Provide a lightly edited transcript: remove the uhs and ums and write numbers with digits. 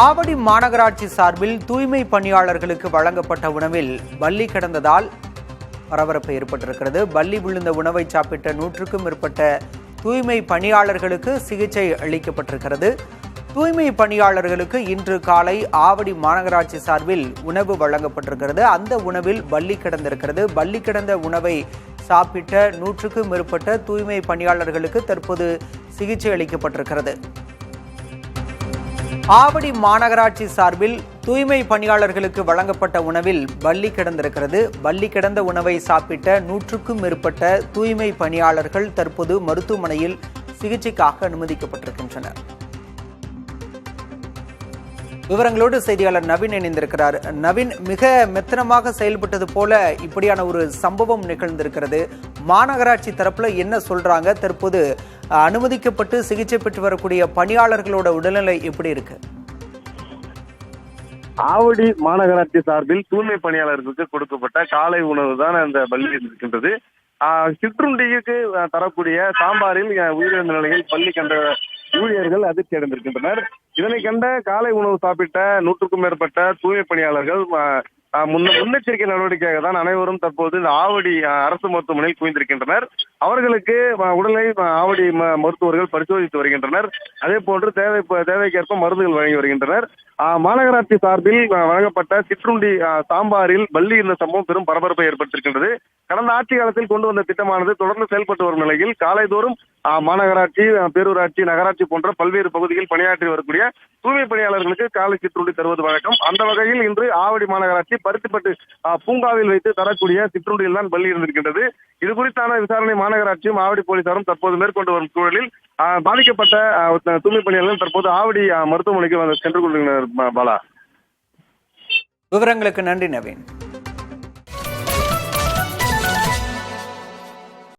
ஆவடி மாநகராட்சி சார்பில் தூய்மை பணியாளர்களுக்கு வழங்கப்பட்ட உணவில் பல்லி கிடந்ததால் பரபரப்பு ஏற்பட்டிருக்கிறது. பல்லி விழுந்த உணவை சாப்பிட்ட 100க்கும் மேற்பட்ட தூய்மை பணியாளர்களுக்கு சிகிச்சை அளிக்கப்பட்டிருக்கிறது. தூய்மை பணியாளர்களுக்கு இன்று காலை ஆவடி மாநகராட்சி சார்பில் உணவு வழங்கப்பட்டிருக்கிறது. அந்த உணவில் பல்லி கிடந்திருக்கிறது. பல்லி கிடந்த உணவை சாப்பிட்ட 100க்கும் மேற்பட்ட தூய்மை பணியாளர்களுக்கு தற்போது சிகிச்சை அளிக்கப்பட்டிருக்கிறது. ஆவடி மாநகராட்சி சார்பில் தூய்மை பணியாளர்களுக்கு வழங்கப்பட்ட உணவில் பல்லி கிடந்திருக்கிறது. பல்லி கிடந்த உணவை சாப்பிட்ட 100க்கும் மேற்பட்ட தூய்மை பணியாளர்கள் தற்போது மருத்துவமனையில் சிகிச்சைக்காக அனுமதிக்கப்பட்டிருக்கின்றனர். விவரங்களோடு செய்தியாளர் நவீன் இணைந்திருக்கிறார். நவீன், மிக மெத்தனமாக செயல்பட்டது போல இப்படியான ஒரு சம்பவம் நிகழ்ந்திருக்கிறது. மாநகராட்சி தரப்புல என்ன சொல்றாங்க? தற்போது அனுமதிக்கப்பட்டு சிகிச்சை பெற்று வரக்கூடிய பணியாளர்களோட உடல்நிலை எப்படி இருக்கு? ஆவடி மாநகராட்சி சார்பில் தூய்மை பணியாளர்களுக்கு கொடுக்கப்பட்ட காலை உணவு தான் அந்த பள்ளி இருக்கின்றது. சிற்றுண்டிக்கு தரக்கூடிய சாம்பாரில் உயிரிழந்த நிலையில் பள்ளி கண்ட ஊழியர்கள் அதிர்ச்சி அடைந்திருக்கின்றனர். இதனை கண்ட காலை உணவு சாப்பிட்ட 100க்கும் மேற்பட்ட தூய்மை பணியாளர்கள் முன்னெச்சரிக்கை நடவடிக்கையாக தான் அனைவரும் தற்போது ஆவடி அரசு மருத்துவமனையில் குவிந்திருக்கின்றனர். அவர்களுக்கு உடலை ஆவடி மருத்துவர்கள் பரிசோதித்து வருகின்றனர். அதே போன்று தேவைக்கேற்ப மருந்துகள் வழங்கி வருகின்றனர். மாநகராட்சி சார்பில் வழங்கப்பட்ட சிற்றுண்டி சாம்பாரில் பல்லி இருந்த சம்பவம் பெரும் பரபரப்பை ஏற்படுத்தியிருக்கின்றது. கடந்த ஆட்சி காலத்தில் கொண்டு வந்த திட்டமானது தொடர்ந்து செயல்பட்டு வரும் நிலையில் காலைதோறும் மாநகராட்சி, பேரூராட்சி, நகராட்சி போன்ற பல்வேறு பகுதியில் பணியாற்றி வரக்கூடிய தூய்மை பணியாளர்களுக்கு காலை சிற்றுண்டி தருவது வழக்கம். அந்த வகையில் இன்று ஆவடி மாநகராட்சி பருத்திப்பட்டு பூங்காவில் வைத்து தரக்கூடிய சிற்றுண்டியில் தான் பள்ளி இருந்திருக்கின்றது. இது குறித்தான விசாரணை மாநகராட்சியும் ஆவடி போலீசாரும் தற்போது மேற்கொண்டு வரும் சூழலில் பாதிக்கப்பட்ட தூய்மை பணியாளர்கள் தற்போது ஆவடி மருத்துவமனைக்கு சென்று கொள்கின்றனர். பாலா, விவரங்களுக்கு நன்றி நவீன்.